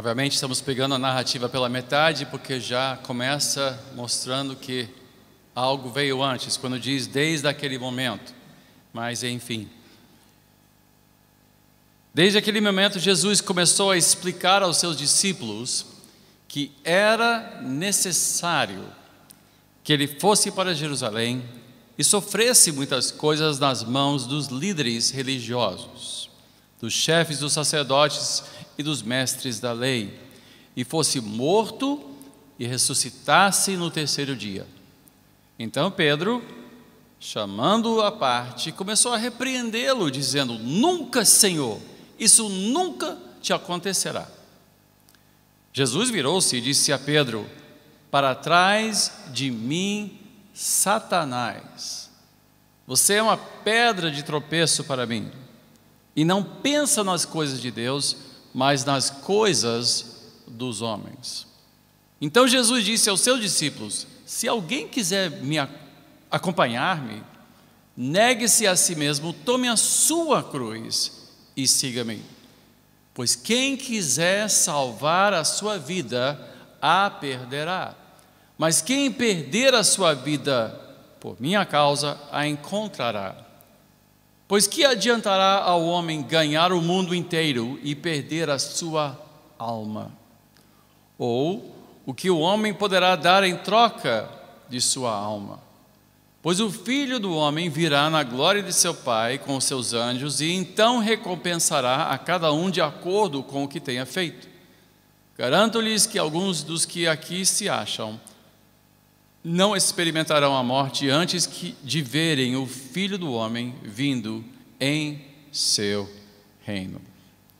Obviamente estamos pegando a narrativa pela metade, porque já começa mostrando que algo veio antes, quando diz desde aquele momento. Mas enfim, desde aquele momento Jesus começou a explicar aos seus discípulos que era necessário que ele fosse para Jerusalém e sofresse muitas coisas nas mãos dos líderes religiosos, dos chefes dos sacerdotes e dos mestres da lei, e fosse morto e ressuscitasse no terceiro dia. Então Pedro, chamando-o à parte, começou a repreendê-lo, dizendo: nunca, Senhor, isso nunca te acontecerá. Jesus virou-se e disse a Pedro: para trás de mim, Satanás, você é uma pedra de tropeço para mim, e não pensa nas coisas de Deus, mas nas coisas dos homens. Então Jesus disse aos seus discípulos: se alguém quiser acompanhar-me, negue-se a si mesmo, tome a sua cruz e siga-me. Pois quem quiser salvar a sua vida, a perderá. Mas quem perder a sua vida por minha causa, a encontrará. Pois que adiantará ao homem ganhar o mundo inteiro e perder a sua alma? Ou o que o homem poderá dar em troca de sua alma? Pois o Filho do Homem virá na glória de seu Pai com os seus anjos, e então recompensará a cada um de acordo com o que tenha feito. Garanto-lhes que alguns dos que aqui se acham não experimentarão a morte antes de verem o Filho do Homem vindo em seu reino.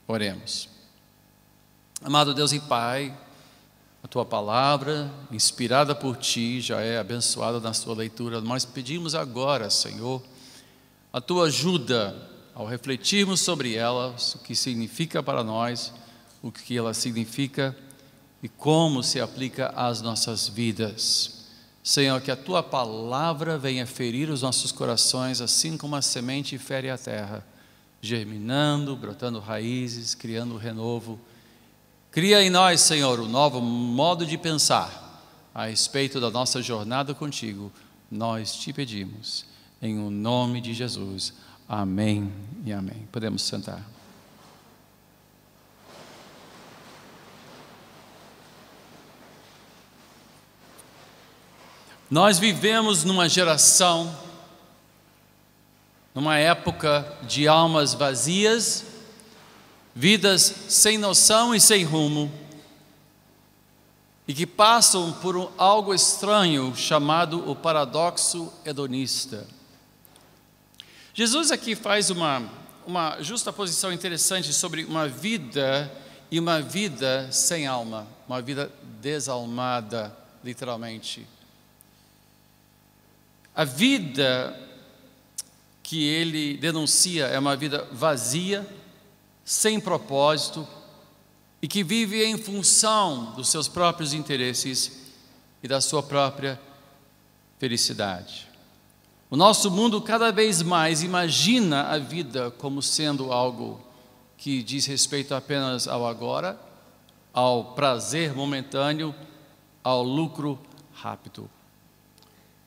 Oremos. Amado Deus e Pai, a Tua palavra, inspirada por Ti, já é abençoada na sua leitura. Nós pedimos agora, Senhor, a Tua ajuda ao refletirmos sobre ela, o que significa para nós, o que ela significa e como se aplica às nossas vidas. Senhor, que a Tua palavra venha ferir os nossos corações, assim como a semente fere a terra, germinando, brotando raízes, criando renovo. Cria em nós, Senhor, um novo modo de pensar a respeito da nossa jornada contigo. Nós te pedimos, em o nome de Jesus. Amém e amém. Podemos sentar. Nós vivemos numa geração, numa época de almas vazias, vidas sem noção e sem rumo, e que passam por algo estranho chamado o paradoxo hedonista. Jesus aqui faz uma justaposição interessante sobre uma vida e uma vida sem alma, uma vida desalmada, literalmente. A vida que ele denuncia é uma vida vazia, sem propósito, e que vive em função dos seus próprios interesses e da sua própria felicidade. O nosso mundo cada vez mais imagina a vida como sendo algo que diz respeito apenas ao agora, ao prazer momentâneo, ao lucro rápido.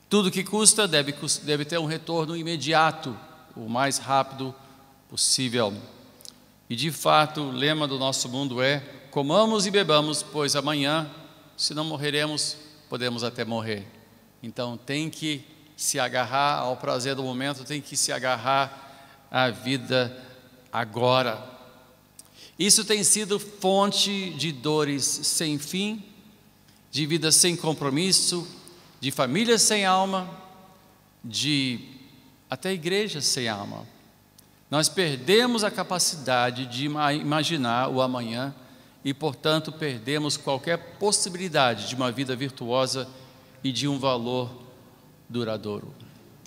Tudo que custa deve ter um retorno imediato, o mais rápido possível. E de fato, o lema do nosso mundo é: comamos e bebamos, pois amanhã, se não morreremos, podemos até morrer. Então tem que se agarrar ao prazer do momento, tem que se agarrar à vida agora. Isso tem sido fonte de dores sem fim, de vida sem compromisso, de famílias sem alma, de até igrejas sem alma. Nós perdemos a capacidade de imaginar o amanhã e, portanto, perdemos qualquer possibilidade de uma vida virtuosa e de um valor duradouro.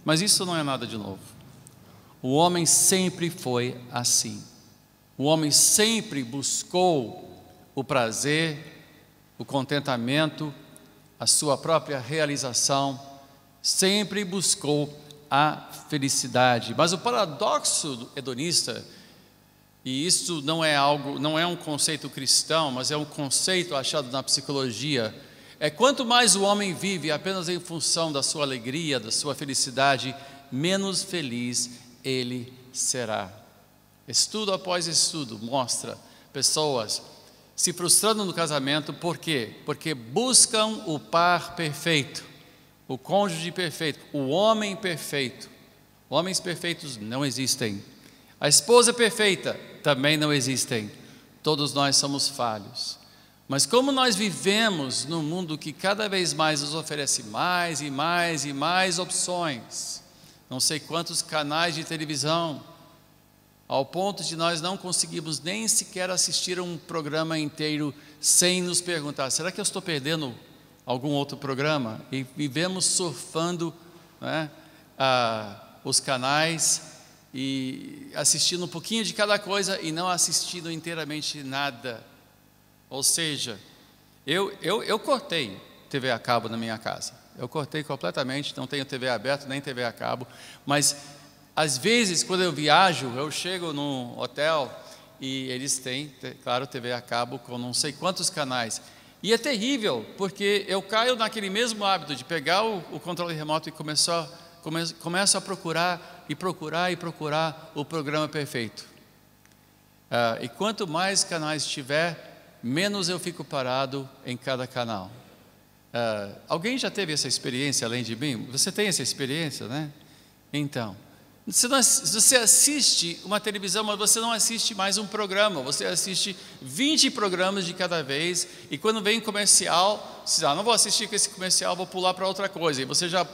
Mas isso não é nada de novo. O homem sempre foi assim. O homem sempre buscou o prazer, o contentamento, a sua própria realização, sempre buscou a felicidade. Mas o paradoxo hedonista e isso não é um conceito cristão, mas é um conceito achado na psicologia, quanto mais o homem vive apenas em função da sua alegria, da sua felicidade, menos feliz ele será. Estudo após estudo mostra pessoas se frustrando no casamento. Por quê? Porque buscam o par perfeito, o cônjuge perfeito, o homem perfeito. Homens perfeitos não existem. A esposa perfeita também não existem. Todos nós somos falhos. Mas como nós vivemos num mundo que cada vez mais nos oferece mais e mais e mais opções, não sei quantos canais de televisão, ao ponto de nós não conseguimos nem sequer assistir a um programa inteiro sem nos perguntar: será que eu estou perdendo algum outro programa? E vivemos surfando, né, os canais e assistindo um pouquinho de cada coisa e não assistindo inteiramente nada. Ou seja, eu cortei TV a cabo na minha casa. Eu cortei completamente, não tenho TV aberta nem TV a cabo, mas às vezes quando eu viajo, eu chego num hotel e eles têm, claro, TV a cabo com não sei quantos canais. E é terrível, porque eu caio naquele mesmo hábito de pegar o controle remoto e começo a procurar o programa perfeito. E quanto mais canais tiver, menos eu fico parado em cada canal. Alguém já teve essa experiência além de mim? Você tem essa experiência, né? Então, você assiste uma televisão, mas você não assiste mais um programa, você assiste 20 programas de cada vez, e quando vem comercial, você diz: não vou assistir com esse comercial, vou pular para outra coisa, e você já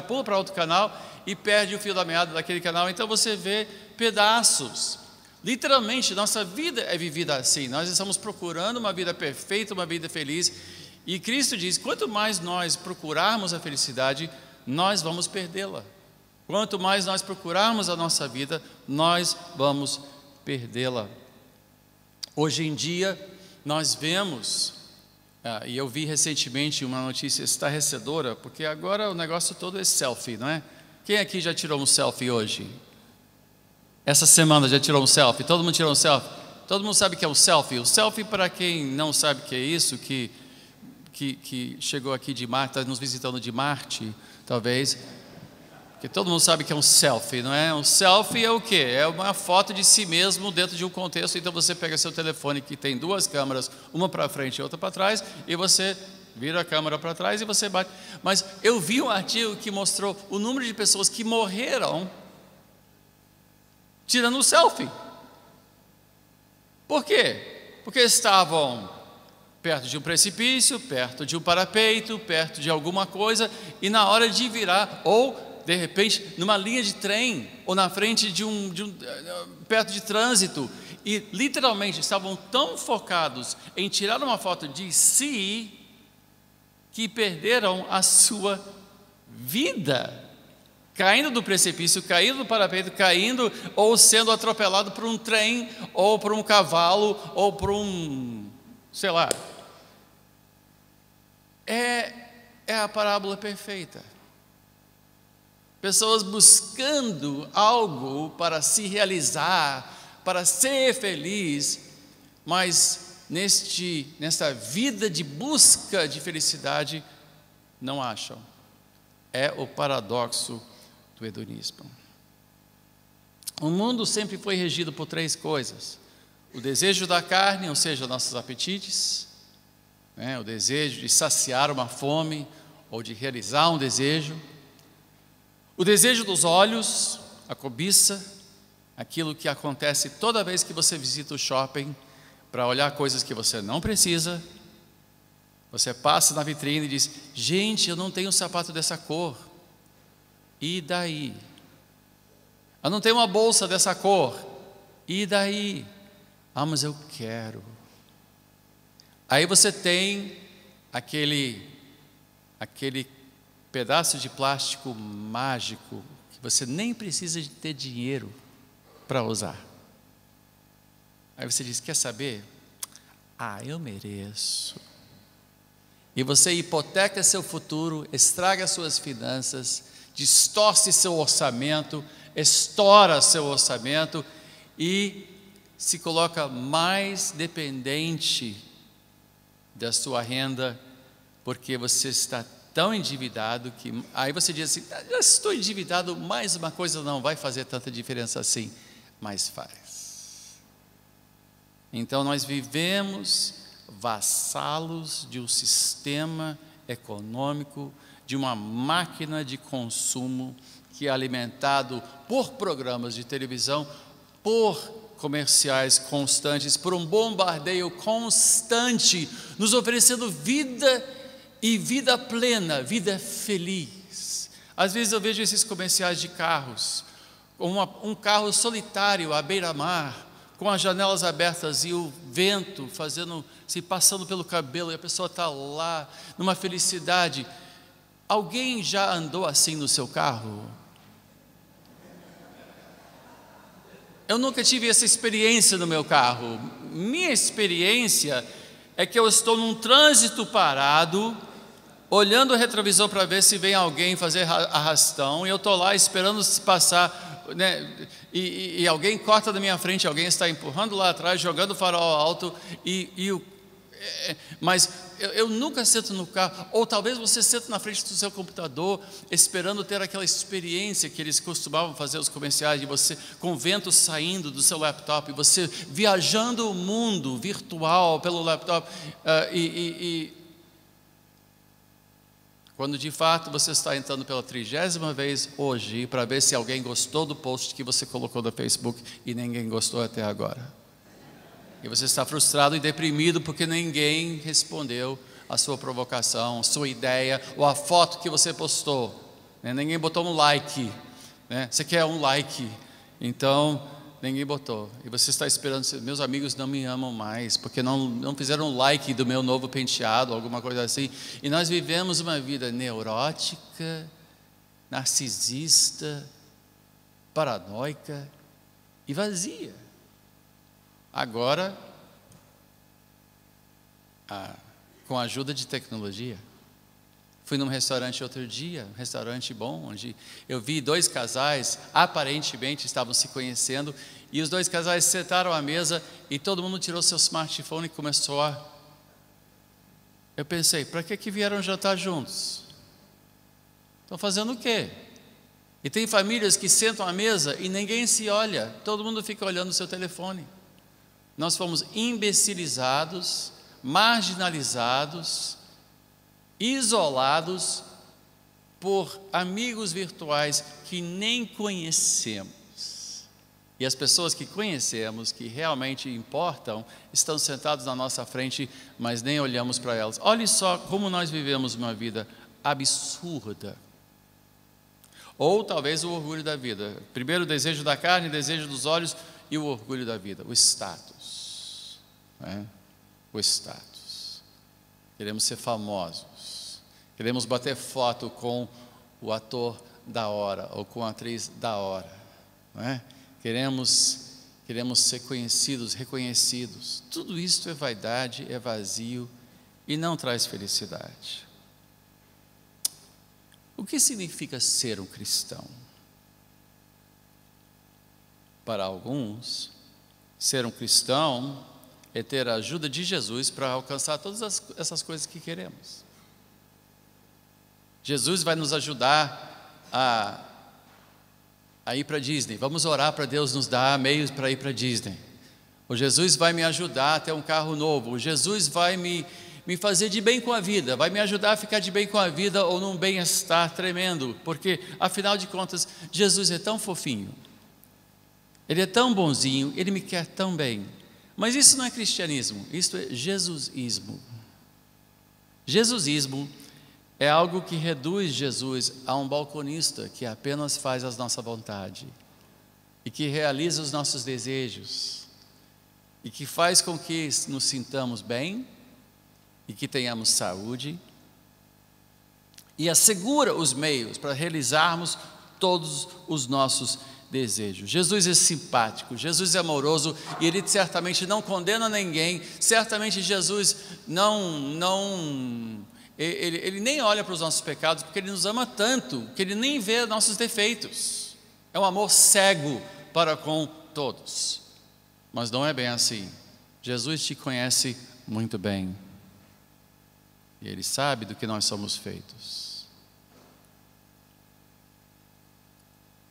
pula para outro canal e perde o fio da meada daquele canal. Então você vê pedaços. Literalmente, nossa vida é vivida assim. Nós estamos procurando uma vida perfeita, uma vida feliz. E Cristo diz: quanto mais nós procurarmos a felicidade, nós vamos perdê-la. Quanto mais nós procurarmos a nossa vida, nós vamos perdê-la. Hoje em dia, nós vemos, e eu vi recentemente uma notícia estarrecedora, porque agora o negócio todo é selfie, não é? Quem aqui já tirou um selfie hoje? Essa semana já tirou um selfie? Todo mundo tirou um selfie? Todo mundo sabe o que é um selfie? O selfie, para quem não sabe o que é isso, que chegou aqui de Marte, está nos visitando de Marte, talvez, porque todo mundo sabe que é um selfie, não é? Um selfie é o quê? É uma foto de si mesmo dentro de um contexto. Então você pega seu telefone que tem duas câmeras, uma para frente e outra para trás, e você vira a câmera para trás e você bate. Mas eu vi um artigo que mostrou o número de pessoas que morreram tirando um selfie. Por quê? Porque estavam perto de um precipício, perto de um parapeito, perto de alguma coisa, e na hora de virar, ou de repente numa linha de trem, ou na frente perto de trânsito, e literalmente estavam tão focados em tirar uma foto de si, que perderam a sua vida, caindo do precipício, caindo do parapeito, caindo ou sendo atropelado por um trem, ou por um cavalo, ou por um, sei lá. É a parábola perfeita. Pessoas buscando algo para se realizar, para ser feliz, mas nesta vida de busca de felicidade, não acham. É o paradoxo do hedonismo. O mundo sempre foi regido por três coisas: o desejo da carne, ou seja, nossos apetites, o desejo de saciar uma fome ou de realizar um desejo; o desejo dos olhos, a cobiça, aquilo que acontece toda vez que você visita o shopping para olhar coisas que você não precisa. Você passa na vitrine e diz: gente, eu não tenho um sapato dessa cor. E daí? Eu não tenho uma bolsa dessa cor. E daí? Mas eu quero. Aí você tem aquele pedaço de plástico mágico que você nem precisa de ter dinheiro para usar. Aí você diz: quer saber? Eu mereço. E você hipoteca seu futuro, estraga suas finanças, distorce seu orçamento, estoura seu orçamento e se coloca mais dependente da sua renda, porque você está tão endividado que aí você diz assim: já estou endividado, mais uma coisa não vai fazer tanta diferença assim, mas faz. Então nós vivemos vassalos de um sistema econômico, de uma máquina de consumo que é alimentado por programas de televisão, por comerciais constantes, por um bombardeio constante, nos oferecendo vida e vida plena, vida feliz. Às vezes eu vejo esses comerciais de carros, um carro solitário à beira-mar, com as janelas abertas e o vento passando pelo cabelo, e a pessoa está lá, numa felicidade. Alguém já andou assim no seu carro? Eu nunca tive essa experiência no meu carro. Minha experiência é que eu estou num trânsito parado, olhando o retrovisor para ver se vem alguém fazer arrastão, e eu estou lá esperando se passar, né, e alguém corta da minha frente, alguém está empurrando lá atrás, jogando o farol alto, mas eu nunca sento no carro. Ou talvez você senta na frente do seu computador, esperando ter aquela experiência que eles costumavam fazer os comerciais, de você com o vento saindo do seu laptop, e você viajando o mundo virtual pelo laptop, quando de fato você está entrando pela 30ª vez hoje, para ver se alguém gostou do post que você colocou no Facebook, e ninguém gostou até agora. E você está frustrado e deprimido porque ninguém respondeu a sua provocação, a sua ideia, ou a foto que você postou, né? Ninguém botou um like, né? Você quer um like, então ninguém botou. E você está esperando: meus amigos não me amam mais, porque não fizeram um like do meu novo penteado, alguma coisa assim. E nós vivemos uma vida neurótica, narcisista, paranoica e vazia. Agora, com a ajuda de tecnologia, fui num restaurante outro dia, um restaurante bom, onde eu vi 2 casais, aparentemente estavam se conhecendo, e os 2 casais sentaram à mesa e todo mundo tirou seu smartphone e começou Eu pensei: para que vieram jantar juntos? Estão fazendo o quê? E tem famílias que sentam à mesa e ninguém se olha, todo mundo fica olhando o seu telefone. Nós fomos imbecilizados, marginalizados, isolados por amigos virtuais que nem conhecemos. E as pessoas que conhecemos, que realmente importam, estão sentados na nossa frente, mas nem olhamos para elas. Olhe só como nós vivemos uma vida absurda. Ou talvez o orgulho da vida. Primeiro o desejo da carne, o desejo dos olhos, e o orgulho da vida, o status, né? O status. Queremos ser famosos, queremos bater foto com o ator da hora, ou com a atriz da hora, né? Queremos ser conhecidos, reconhecidos. Tudo isso é vaidade, é vazio e não traz felicidade. O que significa ser um cristão? Para alguns, ser um cristão é ter a ajuda de Jesus para alcançar todas essas coisas que queremos. Jesus vai nos ajudar a ir para Disney. Vamos orar para Deus nos dar meios para ir para Disney. O Jesus vai me ajudar a ter um carro novo. O Jesus vai me fazer de bem com a vida, vai me ajudar a ficar de bem com a vida, ou num bem-estar tremendo, porque afinal de contas, Jesus é tão fofinho. Ele é tão bonzinho, Ele me quer tão bem. Mas isso não é cristianismo, isso é jesusismo. Jesusismo é algo que reduz Jesus a um balconista que apenas faz a nossa vontade, e que realiza os nossos desejos, e que faz com que nos sintamos bem, e que tenhamos saúde, e assegura os meios para realizarmos todos os nossos desejos. Jesus é simpático, Jesus é amoroso, e Ele certamente não condena ninguém. Certamente Jesus Ele nem olha para os nossos pecados, porque Ele nos ama tanto, que Ele nem vê nossos defeitos. É um amor cego para com todos. Mas não é bem assim. Jesus te conhece muito bem. E Ele sabe do que nós somos feitos.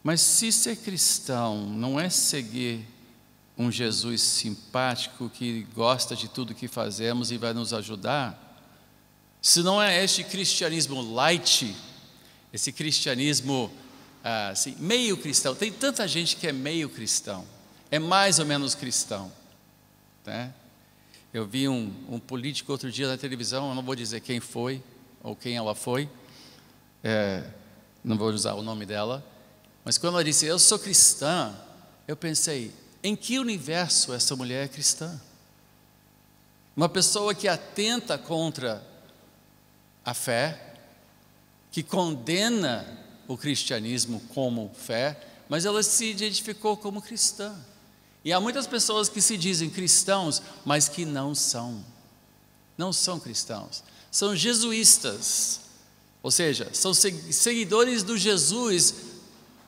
Mas se ser cristão não é seguir um Jesus simpático que gosta de tudo que fazemos e vai nos ajudar, se não é este cristianismo light, esse cristianismo assim, meio cristão, tem tanta gente que é meio cristão, é mais ou menos cristão, né? Eu vi um político outro dia na televisão, eu não vou dizer quem foi ou quem ela foi, não vou usar o nome dela, mas quando ela disse, eu sou cristã, eu pensei, em que universo essa mulher é cristã? Uma pessoa que atenta contra a fé, que condena o cristianismo como fé, mas ela se identificou como cristã. E há muitas pessoas que se dizem cristãos, mas que não são cristãos, são jesuístas, ou seja, são seguidores do Jesus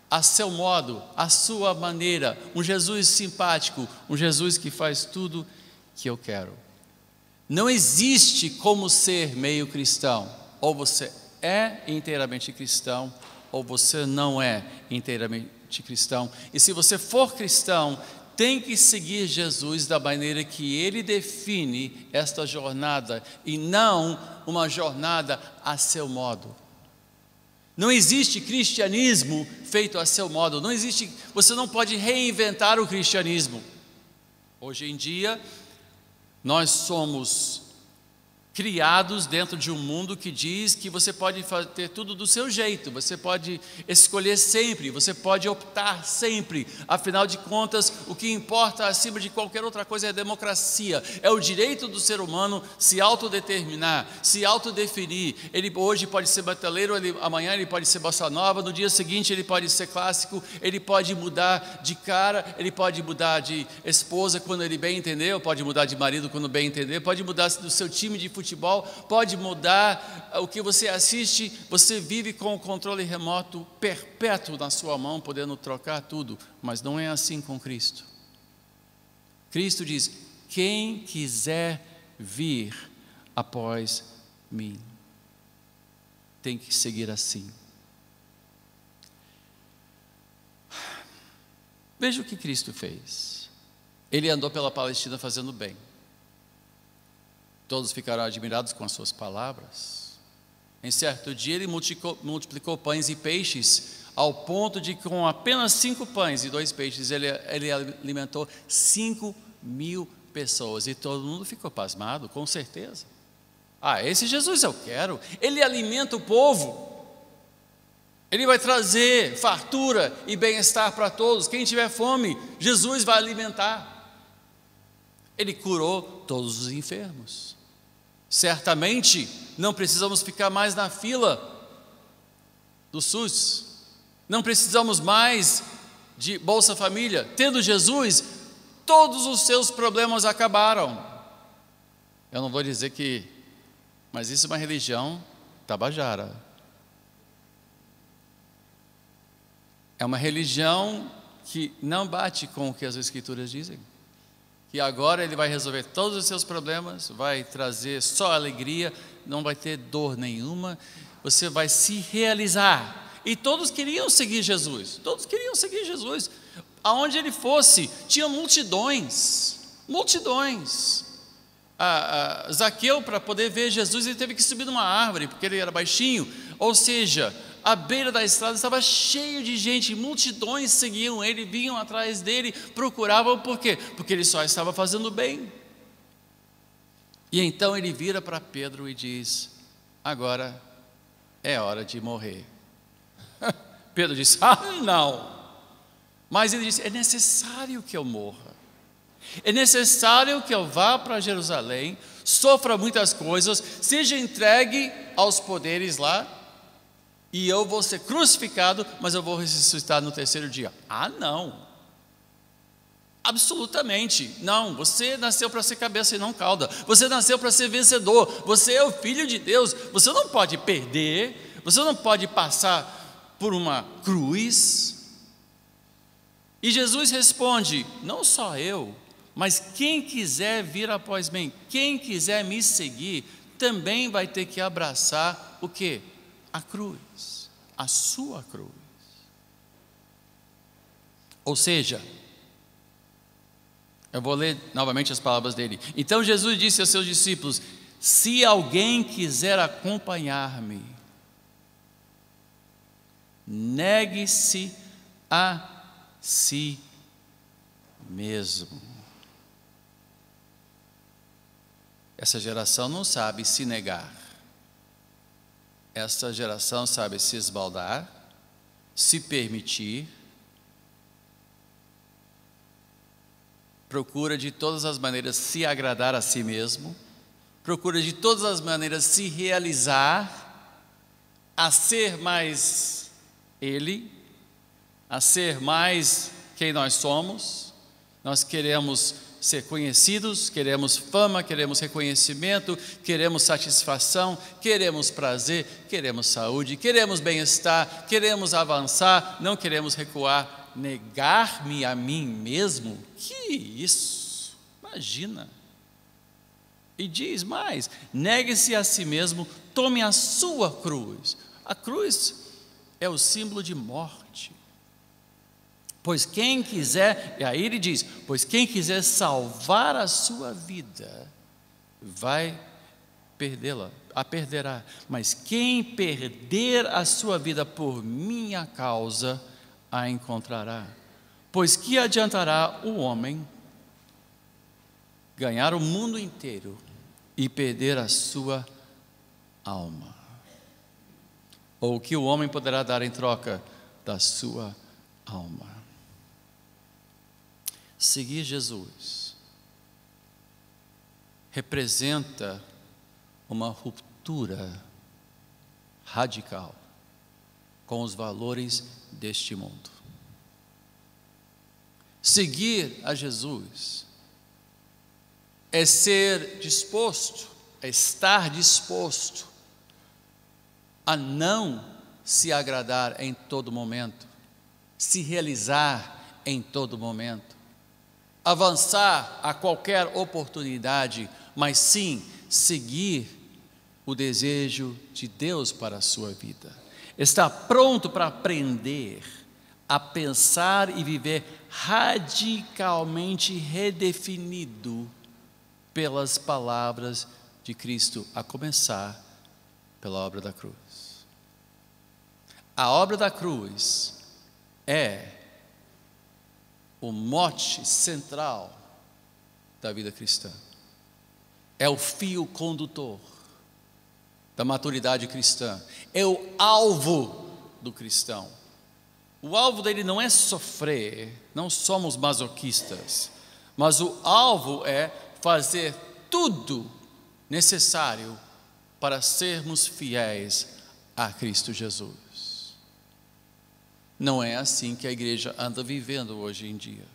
a seu modo, a sua maneira, um Jesus simpático, um Jesus que faz tudo que eu quero. Não existe como ser meio cristão, ou você é inteiramente cristão, ou você não é inteiramente cristão. E se você for cristão, tem que seguir Jesus da maneira que Ele define esta jornada, e não uma jornada a seu modo. Não existe cristianismo feito a seu modo, não existe, você não pode reinventar o cristianismo. Hoje em dia, nós somos criados dentro de um mundo que diz que você pode ter tudo do seu jeito, você pode escolher sempre, você pode optar sempre. Afinal de contas, o que importa acima de qualquer outra coisa é a democracia, é o direito do ser humano se autodeterminar, se autodefinir. Ele hoje pode ser metaleiro, amanhã ele pode ser bossa nova, no dia seguinte ele pode ser clássico, ele pode mudar de cara, ele pode mudar de esposa quando ele bem entender, ou pode mudar de marido quando bem entender, pode mudar do seu time de futebol, pode mudar o que você assiste, você vive com o controle remoto perpétuo na sua mão, podendo trocar tudo, mas não é assim com Cristo. Cristo diz, quem quiser vir após mim, tem que seguir assim. Veja o que Cristo fez. Ele andou pela Palestina fazendo bem. Todos ficaram admirados com as suas palavras. Em certo dia ele multiplicou pães e peixes, ao ponto de que com apenas 5 pães e 2 peixes ele alimentou 5.000 pessoas. E todo mundo ficou pasmado, com certeza. Esse Jesus eu quero. Ele alimenta o povo. Ele vai trazer fartura e bem-estar para todos. Quem tiver fome, Jesus vai alimentar. Ele curou todos os enfermos. Certamente não precisamos ficar mais na fila do SUS, não precisamos mais de Bolsa Família. Tendo Jesus, todos os seus problemas acabaram. Eu não vou dizer que, mas isso é uma religião tabajara. É uma religião que não bate com o que as Escrituras dizem. Que agora ele vai resolver todos os seus problemas, vai trazer só alegria, não vai ter dor nenhuma, você vai se realizar. E todos queriam seguir Jesus, aonde ele fosse, tinha multidões. Zaqueu, para poder ver Jesus, ele teve que subir numa árvore, porque ele era baixinho, ou seja, a beira da estrada estava cheio de gente, multidões seguiam ele, vinham atrás dele, procuravam, por quê? Porque ele só estava fazendo bem. E então ele vira para Pedro e diz, agora é hora de morrer. Pedro disse, não. Mas ele disse, é necessário que eu morra. É necessário que eu vá para Jerusalém, sofra muitas coisas, seja entregue aos poderes lá, e eu vou ser crucificado, mas eu vou ressuscitar no 3º dia. Não. Absolutamente não. Você nasceu para ser cabeça e não cauda. Você nasceu para ser vencedor. Você é o Filho de Deus. Você não pode perder. Você não pode passar por uma cruz. E Jesus responde, não só eu, Mas quem quiser vir após mim, quem quiser me seguir, também vai ter que abraçar o quê? A cruz, a sua cruz. Ou seja, eu vou ler novamente as palavras dele. Então Jesus disse aos seus discípulos: se alguém quiser acompanhar-me, negue-se a si mesmo. Essa geração não sabe se negar. Essa geração sabe se esbaldar, se permitir, procura de todas as maneiras se agradar a si mesmo, procura de todas as maneiras se realizar, a ser mais ele, a ser mais quem nós somos. Nós queremos ser conhecidos, queremos fama, queremos reconhecimento, queremos satisfação, queremos prazer, queremos saúde, queremos bem-estar, queremos avançar, não queremos recuar. Negar-me a mim mesmo? Que isso? Imagina. E diz mais: negue-se a si mesmo, tome a sua cruz. A cruz é o símbolo de morte. Pois quem quiser, e aí ele diz: pois quem quiser salvar a sua vida, vai perdê-la, a perderá. Mas quem perder a sua vida por minha causa, a encontrará. Pois que adiantará o homem ganhar o mundo inteiro e perder a sua alma? Ou o que o homem poderá dar em troca da sua alma? Seguir Jesus representa uma ruptura radical com os valores deste mundo. Seguir a Jesus é ser disposto, é estar disposto a não se agradar em todo momento, se realizar em todo momento, avançar a qualquer oportunidade, mas sim seguir o desejo de Deus para a sua vida. Está pronto para aprender a pensar e viver radicalmente redefinido pelas palavras de Cristo, a começar pela obra da cruz. A obra da cruz é o mote central da vida cristã. É o fio condutor da maturidade cristã. É o alvo do cristão. O alvo dele não é sofrer, não somos masoquistas, mas o alvo é fazer tudo necessário para sermos fiéis a Cristo Jesus. Não é assim que a igreja anda vivendo hoje em dia.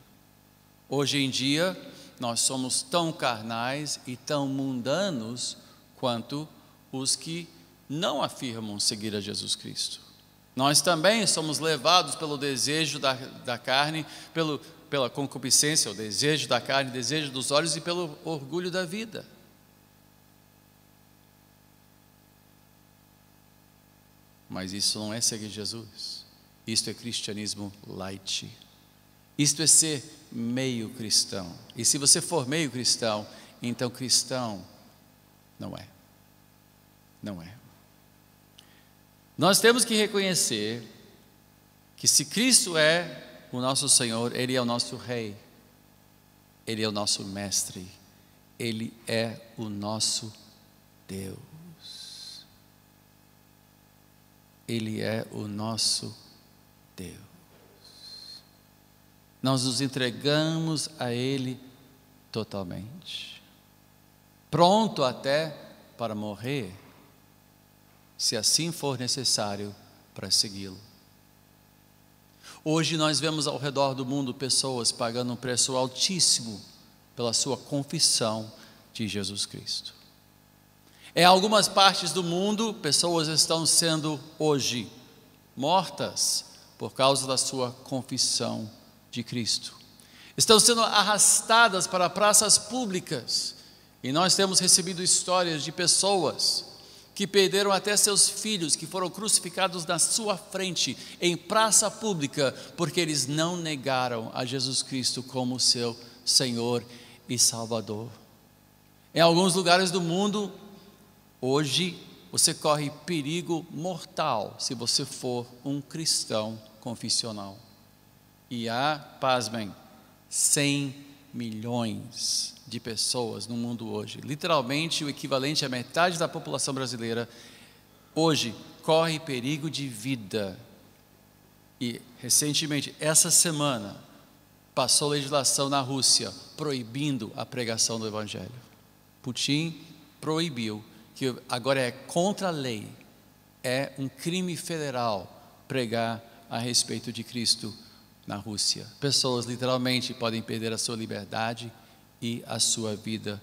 Hoje em dia, nós somos tão carnais e tão mundanos quanto os que não afirmam seguir a Jesus Cristo. Nós também somos levados pelo desejo da carne, pela concupiscência, o desejo da carne, o desejo dos olhos e pelo orgulho da vida. Mas isso não é seguir Jesus. Isto é cristianismo light. Isto é ser meio cristão. E se você for meio cristão, então cristão não é. Não é. Nós temos que reconhecer que se Cristo é o nosso Senhor, Ele é o nosso Rei, Ele é o nosso Mestre, Ele é o nosso Deus. Ele é o nosso Deus. Nós nos entregamos a Ele totalmente, pronto até para morrer, se assim for necessário para segui-lo. Hoje nós vemos ao redor do mundo pessoas pagando um preço altíssimo pela sua confissão de Jesus Cristo. Em algumas partes do mundo, pessoas estão sendo hoje mortas por causa da sua confissão de Cristo. estão sendo arrastadas para praças públicas. E nós temos recebido histórias de pessoas que perderam até seus filhos, que foram crucificados na sua frente, em praça pública, porque eles não negaram a Jesus Cristo como seu Senhor e Salvador. Em alguns lugares do mundo, hoje, você corre perigo mortal se você for um cristão confessional. E há, pasmem, 100 milhões de pessoas no mundo hoje, literalmente o equivalente à metade da população brasileira, hoje corre perigo de vida. E recentemente, essa semana, passou legislação na Rússia proibindo a pregação do Evangelho. Putin proibiu, que agora é contra a lei, é um crime federal pregar a respeito de Cristo na Rússia. Pessoas literalmente podem perder a sua liberdade e a sua vida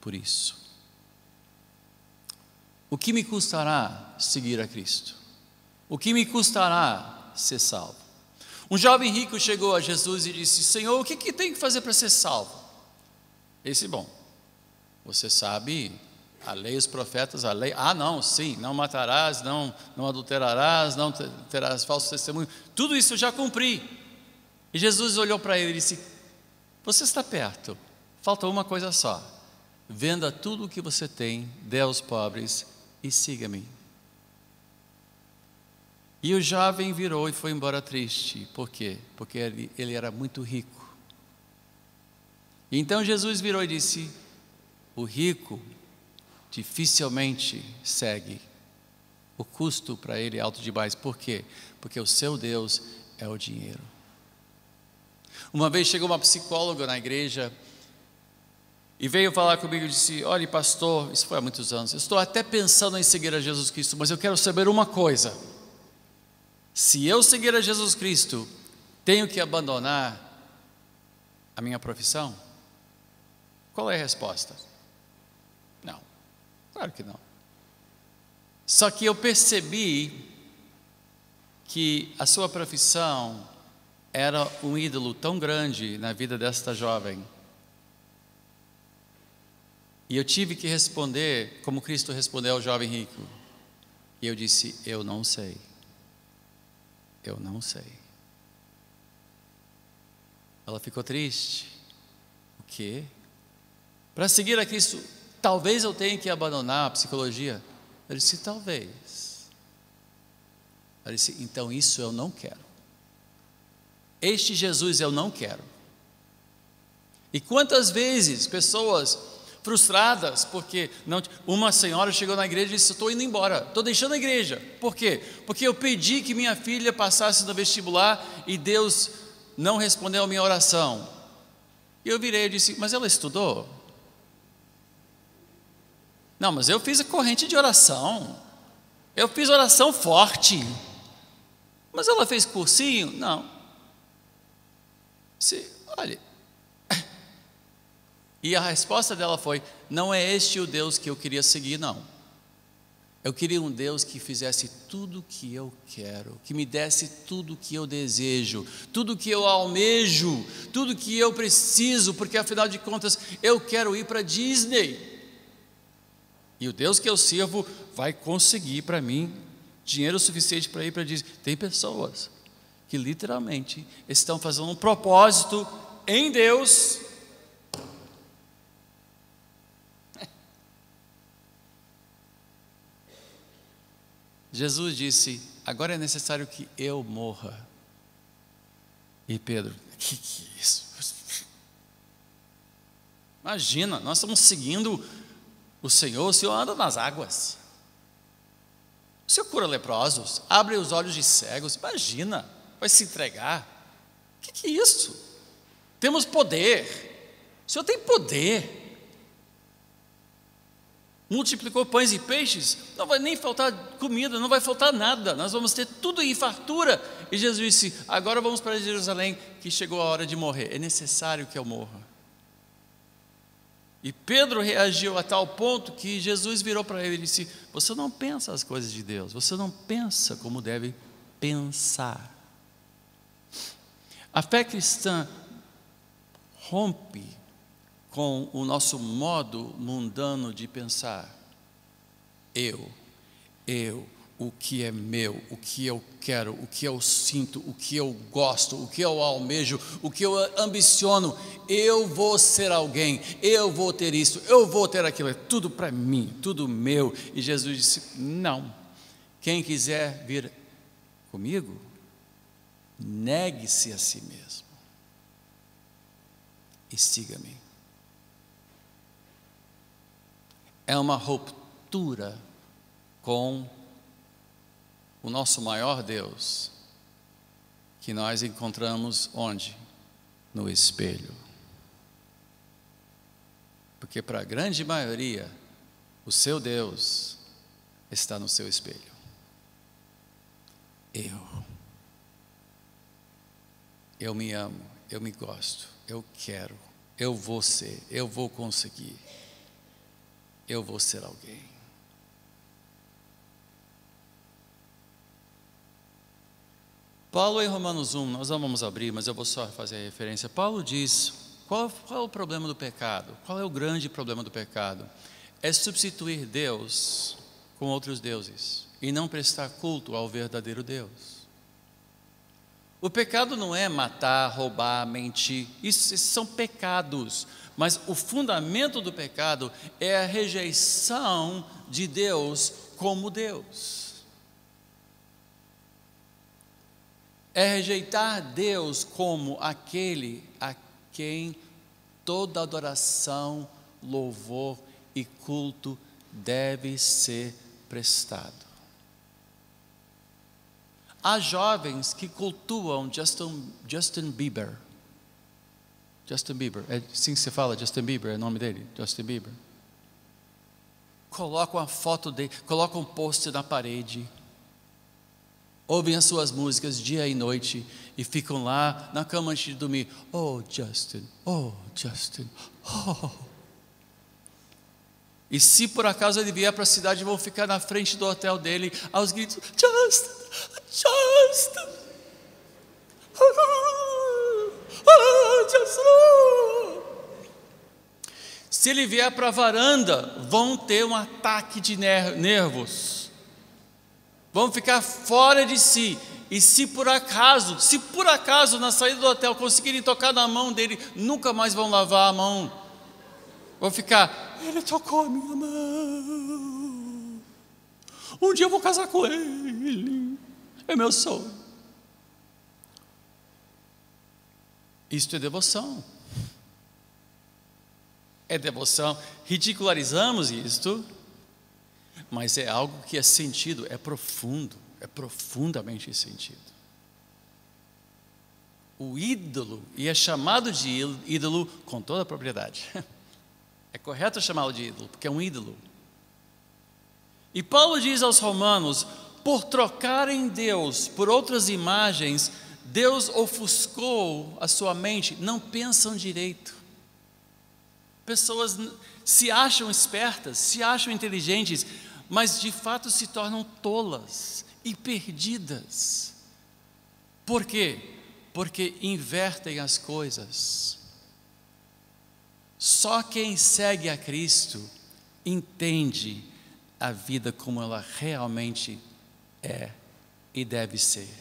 por isso. O que me custará seguir a Cristo? O que me custará ser salvo? Um jovem rico chegou a Jesus e disse: Senhor, o que tem que fazer para ser salvo? Ele disse: bom, você sabe a lei, os profetas, a lei. Não, sim, não matarás, não adulterarás, não terás falso testemunho. Tudo isso eu já cumpri. E Jesus olhou para ele e disse: você está perto, falta uma coisa só. Venda tudo o que você tem, dê aos pobres e siga-me. E o jovem virou e foi embora triste. Por quê? Porque ele era muito rico. E então Jesus virou e disse: o rico dificilmente segue. O custo para ele é alto demais. Por quê? Porque o seu Deus é o dinheiro. Uma vez chegou uma psicóloga na igreja e veio falar comigo e disse: olha, pastor, isso foi há muitos anos, eu estou até pensando em seguir a Jesus Cristo, mas eu quero saber uma coisa: se eu seguir a Jesus Cristo, tenho que abandonar a minha profissão? Qual é a resposta? Não, claro que não. Só que eu percebi que a sua profissão era um ídolo tão grande na vida desta jovem. E eu tive que responder como Cristo respondeu ao jovem rico. E eu disse: eu não sei. Eu não sei. Ela ficou triste. O quê? Para seguir a Cristo, talvez eu tenha que abandonar a psicologia. Eu disse: talvez. Ela disse: então isso eu não quero. Este Jesus eu não quero. E quantas vezes pessoas frustradas, porque uma senhora chegou na igreja e disse: estou indo embora, estou deixando a igreja. Por quê? Porque eu pedi que minha filha passasse no vestibular e Deus não respondeu a minha oração. E eu virei e disse: mas ela estudou? Não, mas eu fiz a corrente de oração, eu fiz oração forte. Mas ela fez cursinho? Não. Olha, e a resposta dela foi: não é este o Deus que eu queria seguir, não. Eu queria um Deus que fizesse tudo o que eu quero, que me desse tudo o que eu desejo, tudo o que eu almejo, tudo o que eu preciso, porque afinal de contas eu quero ir para Disney. E o Deus que eu sirvo vai conseguir para mim dinheiro suficiente para ir para Disney. Tem pessoas que literalmente estão fazendo um propósito em Deus. Jesus disse: agora é necessário que eu morra. E Pedro: que é isso? Imagina, nós estamos seguindo o Senhor anda nas águas, o Senhor cura leprosos, abre os olhos de cegos. Imagina, vai se entregar? Que é isso? Temos poder, o Senhor tem poder. Multiplicou pães e peixes, não vai nem faltar comida, não vai faltar nada, nós vamos ter tudo em fartura. E Jesus disse: agora vamos para Jerusalém, que chegou a hora de morrer, é necessário que eu morra. E Pedro reagiu a tal ponto que Jesus virou para ele e disse: você não pensa as coisas de Deus, você não pensa como deve pensar. A fé cristã rompe com o nosso modo mundano de pensar. O que é meu, o que eu quero, o que eu sinto, o que eu gosto, o que eu almejo, o que eu ambiciono. Eu vou ser alguém, eu vou ter isso, eu vou ter aquilo. É tudo para mim, tudo meu. E Jesus disse: não. Quem quiser vir comigo, negue-se a si mesmo e siga-me. É uma ruptura com o nosso maior Deus, que nós encontramos onde? No espelho. Porque para a grande maioria, o seu Deus está no seu espelho. Eu me amo, eu me gosto, eu quero, eu vou ser, eu vou conseguir, eu vou ser alguém. Paulo em Romanos 1, nós não vamos abrir, mas eu vou só fazer a referência. Paulo diz, qual é o problema do pecado? Qual é o grande problema do pecado? É substituir Deus com outros deuses e não prestar culto ao verdadeiro Deus. O pecado não é matar, roubar, mentir, esses são pecados, mas o fundamento do pecado é a rejeição de Deus como Deus. É rejeitar Deus como aquele a quem toda adoração, louvor e culto deve ser prestado. Há jovens que cultuam Justin Bieber. Justin Bieber, é assim que se fala, Justin Bieber, é o nome dele, Justin Bieber. Colocam a foto dele, colocam um post na parede, ouvem as suas músicas dia e noite e ficam lá na cama antes de dormir. Oh Justin, oh Justin, oh. E se por acaso ele vier para a cidade, vão ficar na frente do hotel dele aos gritos: Justin, Justin, oh Justin. Se ele vier para a varanda, vão ter um ataque de nervos. Vão ficar fora de si. E se por acaso na saída do hotel conseguirem tocar na mão dele, nunca mais vão lavar a mão. Vão ficar: ele tocou a minha mão. Um dia eu vou casar com ele. É meu sonho. Isto é devoção. É devoção. Ridicularizamos isto, mas é algo que é sentido, é profundo, é profundamente sentido. O ídolo, e é chamado de ídolo com toda a propriedade. É correto chamá-lo de ídolo, porque é um ídolo. E Paulo diz aos romanos: por trocarem Deus por outras imagens, Deus ofuscou a sua mente, não pensam direito. Pessoas se acham espertas, se acham inteligentes, mas de fato se tornam tolas e perdidas. Por quê? Porque invertem as coisas. Só quem segue a Cristo entende a vida como ela realmente é e deve ser.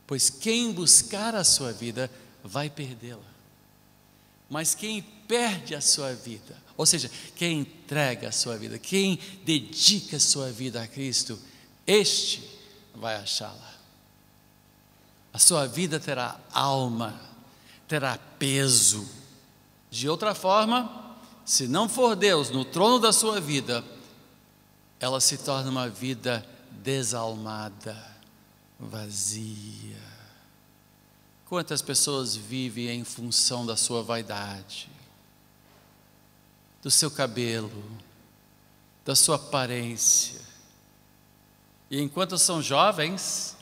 Pois quem buscar a sua vida vai perdê-la. Mas quem perde a sua vida, ou seja, quem entrega a sua vida, quem dedica a sua vida a Cristo, este vai achá-la. A sua vida terá alma, terá peso. De outra forma, se não for Deus no trono da sua vida, ela se torna uma vida desalmada, vazia. Quantas pessoas vivem em função da sua vaidade, do seu cabelo, da sua aparência. E enquanto são jovens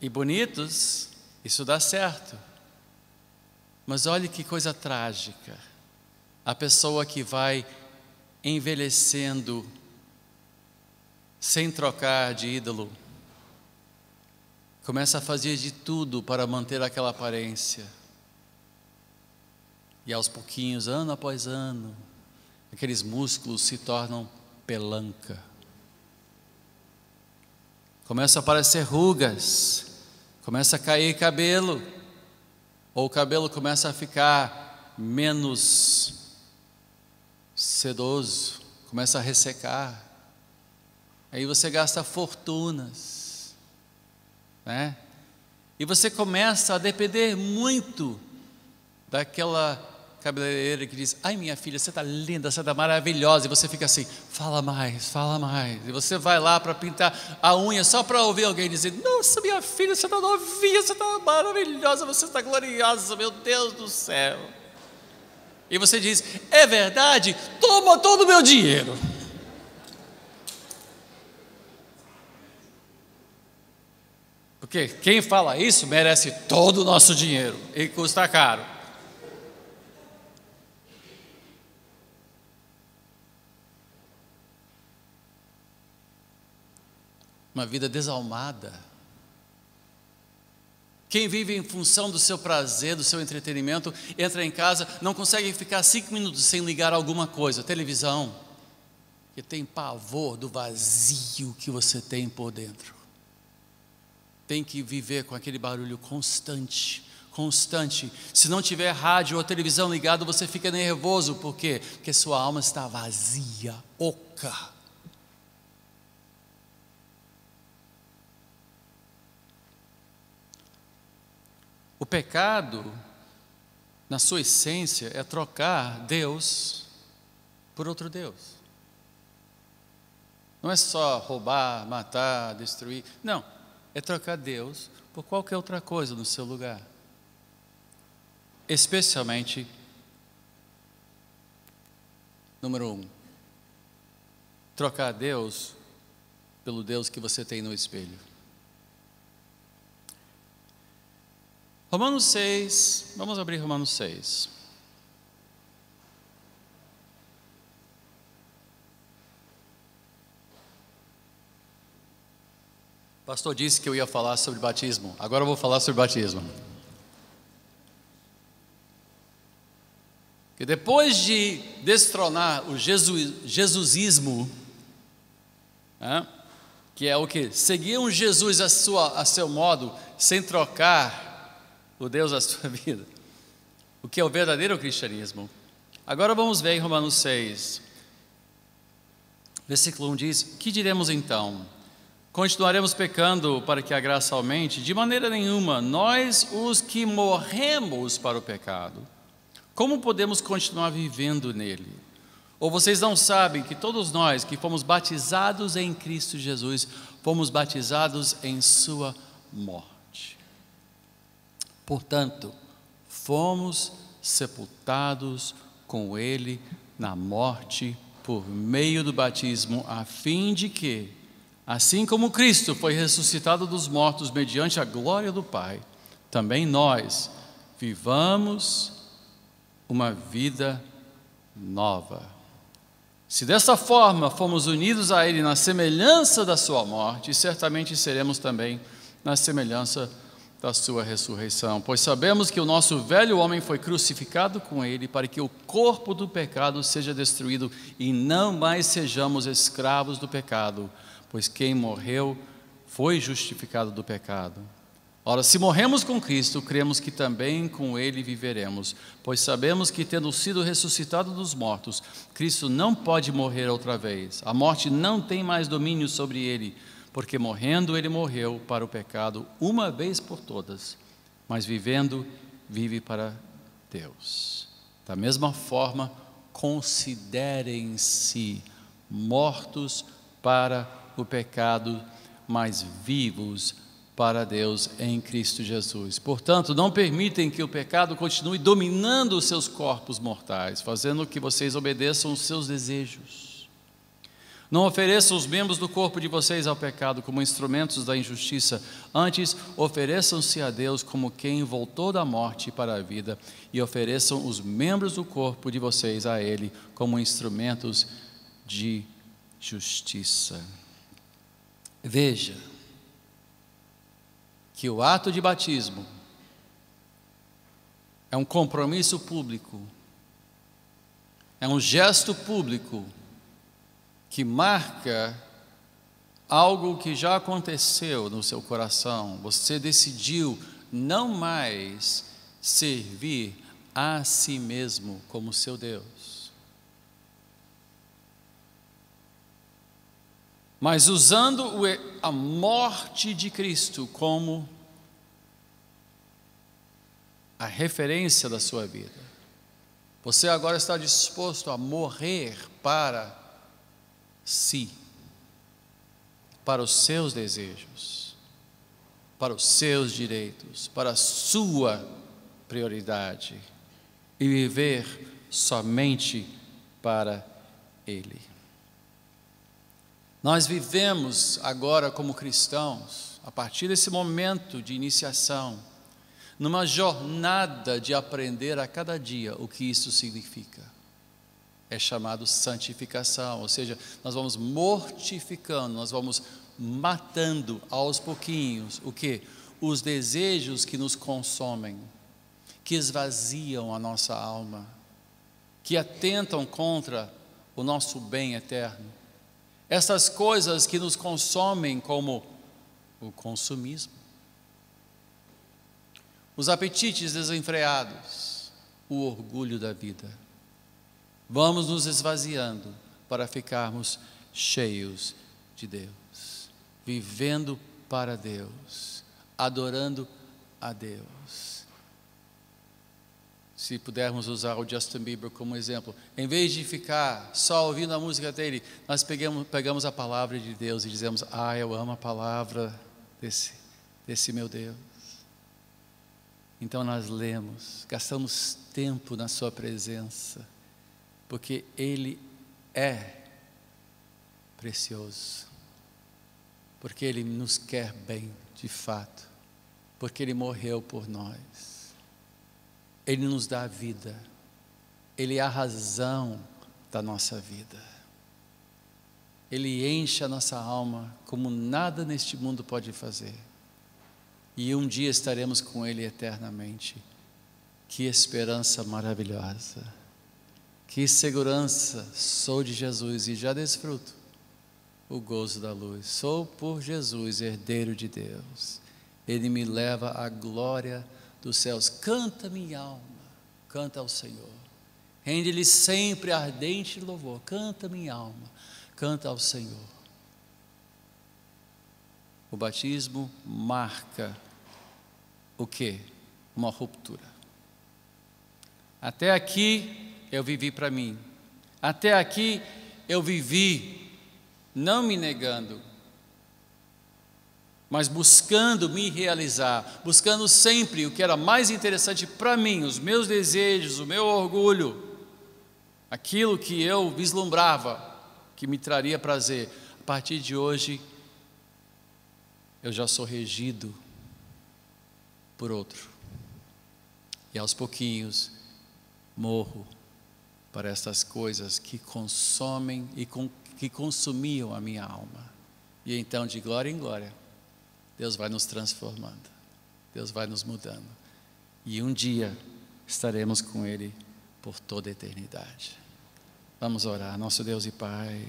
e bonitos, isso dá certo. Mas olhe que coisa trágica. A pessoa que vai envelhecendo sem trocar de ídolo, começa a fazer de tudo para manter aquela aparência. E aos pouquinhos, ano após ano, aqueles músculos se tornam pelanca. Começam a aparecer rugas, começa a cair cabelo, ou o cabelo começa a ficar menos sedoso, começa a ressecar. Aí você gasta fortunas, né? E você começa a depender muito daquela cabeleireira que diz: ai, minha filha, você está linda, você está maravilhosa. E você fica assim: fala mais, fala mais. E você vai lá para pintar a unha só para ouvir alguém dizer: nossa, minha filha, você está novinha, você está maravilhosa, você está gloriosa, meu Deus do céu. E você diz: é verdade? Toma todo o meu dinheiro. Porque quem fala isso merece todo o nosso dinheiro e custa caro. Uma vida desalmada. Quem vive em função do seu prazer, do seu entretenimento, entra em casa, não consegue ficar 5 minutos sem ligar alguma coisa, televisão, que tem pavor do vazio que você tem por dentro. Tem que viver com aquele barulho constante, constante. Se não tiver rádio ou televisão ligado, você fica nervoso. Por quê? Porque sua alma está vazia, oca. O pecado, na sua essência, é trocar Deus por outro Deus. Não é só roubar, matar, destruir. Não. É trocar Deus por qualquer outra coisa no seu lugar. Especialmente, número 1, trocar Deus pelo Deus que você tem no espelho. Romanos 6, vamos abrir Romanos 6. O pastor disse que eu ia falar sobre batismo. Agora eu vou falar sobre batismo. Que depois de destronar o jesusismo, né, que é o que? Seguir um Jesus a seu modo, sem trocar o Deus da sua vida. O que é o verdadeiro cristianismo. Agora vamos ver em Romanos 6. Versículo 1 diz: que diremos então? Continuaremos pecando para que a graça aumente? De maneira nenhuma. Nós, os que morremos para o pecado, como podemos continuar vivendo nele? Ou vocês não sabem que todos nós que fomos batizados em Cristo Jesus, fomos batizados em sua morte? Portanto, fomos sepultados com ele na morte por meio do batismo, a fim de que, assim como Cristo foi ressuscitado dos mortos mediante a glória do Pai, também nós vivamos uma vida nova. Se dessa forma fomos unidos a Ele na semelhança da sua morte, certamente seremos também na semelhança da sua ressurreição. Pois sabemos que o nosso velho homem foi crucificado com Ele para que o corpo do pecado seja destruído e não mais sejamos escravos do pecado. Pois quem morreu foi justificado do pecado. Ora, se morremos com Cristo, cremos que também com Ele viveremos, pois sabemos que, tendo sido ressuscitado dos mortos, Cristo não pode morrer outra vez. A morte não tem mais domínio sobre Ele, porque morrendo Ele morreu para o pecado uma vez por todas, mas vivendo, vive para Deus. Da mesma forma, considerem-se mortos para o pecado, mas vivos para Deus em Cristo Jesus. Portanto, não permitem que o pecado continue dominando os seus corpos mortais, fazendo que vocês obedeçam os seus desejos. Não ofereçam os membros do corpo de vocês ao pecado como instrumentos da injustiça, antes ofereçam-se a Deus como quem voltou da morte para a vida, e ofereçam os membros do corpo de vocês a Ele como instrumentos de justiça. Veja que o ato de batismo é um compromisso público É um gesto público que marca algo que já aconteceu no seu coração. Você decidiu não mais servir a si mesmo como seu Deus, mas usando a morte de Cristo como a referência da sua vida. Você agora está disposto a morrer para si, para os seus desejos, para os seus direitos, para a sua prioridade, e viver somente para Ele. Nós vivemos agora como cristãos, a partir desse momento de iniciação, numa jornada de aprender a cada dia o que isso significa. É chamado santificação, ou seja, nós vamos mortificando, nós vamos matando aos pouquinhos o quê? Os desejos que nos consomem, que esvaziam a nossa alma, que atentam contra o nosso bem eterno. Essas coisas que nos consomem, como o consumismo, os apetites desenfreados, o orgulho da vida. Vamos nos esvaziando para ficarmos cheios de Deus, vivendo para Deus, adorando a Deus. Se pudermos usar o Justin Bieber como exemplo, em vez de ficar só ouvindo a música dele, nós pegamos a palavra de Deus e dizemos: eu amo a palavra desse meu Deus. Então nós lemos, gastamos tempo na sua presença, porque Ele é precioso, porque Ele nos quer bem de fato, porque Ele morreu por nós, Ele nos dá vida, Ele é a razão da nossa vida, Ele enche a nossa alma como nada neste mundo pode fazer, e um dia estaremos com Ele eternamente. Que esperança maravilhosa, que segurança! Sou de Jesus e já desfruto o gozo da luz. Sou por Jesus herdeiro de Deus, Ele me leva à glória dos céus. Canta minha alma, canta ao Senhor, rende-lhe sempre ardente louvor. Canta minha alma, canta ao Senhor. O batismo marca o quê? Uma ruptura. Até aqui eu vivi para mim, até aqui eu vivi não me negando, mas buscando me realizar, buscando sempre o que era mais interessante para mim, os meus desejos, o meu orgulho, aquilo que eu vislumbrava, que me traria prazer. A partir de hoje, eu já sou regido por outro, e aos pouquinhos morro para estas coisas que consomem e que consumiam a minha alma, e então de glória em glória Deus vai nos transformando, Deus vai nos mudando, e um dia estaremos com Ele por toda a eternidade. Vamos orar. Nosso Deus e Pai,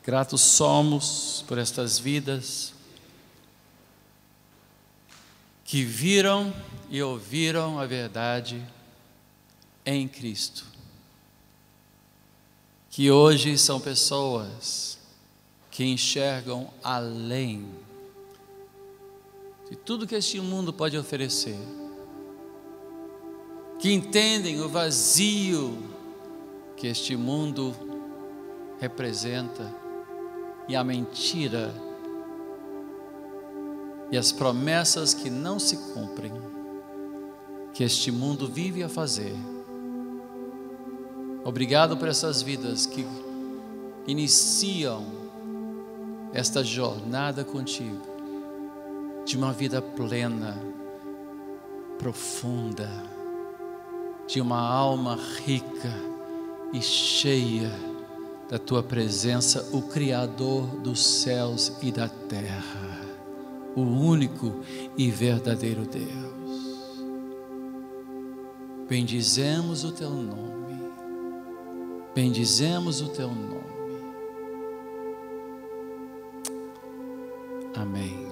gratos somos por estas vidas que viram e ouviram a verdade em Cristo, que hoje são pessoas que enxergam além de tudo que este mundo pode oferecer, que entendem o vazio que este mundo representa e a mentira e as promessas que não se cumprem, que este mundo vive a fazer. Obrigado por essas vidas que iniciam esta jornada contigo, de uma vida plena, profunda, de uma alma rica e cheia da tua presença, o Criador dos céus e da terra, o único e verdadeiro Deus. Bendizemos o teu nome, bendizemos o teu nome. Amém.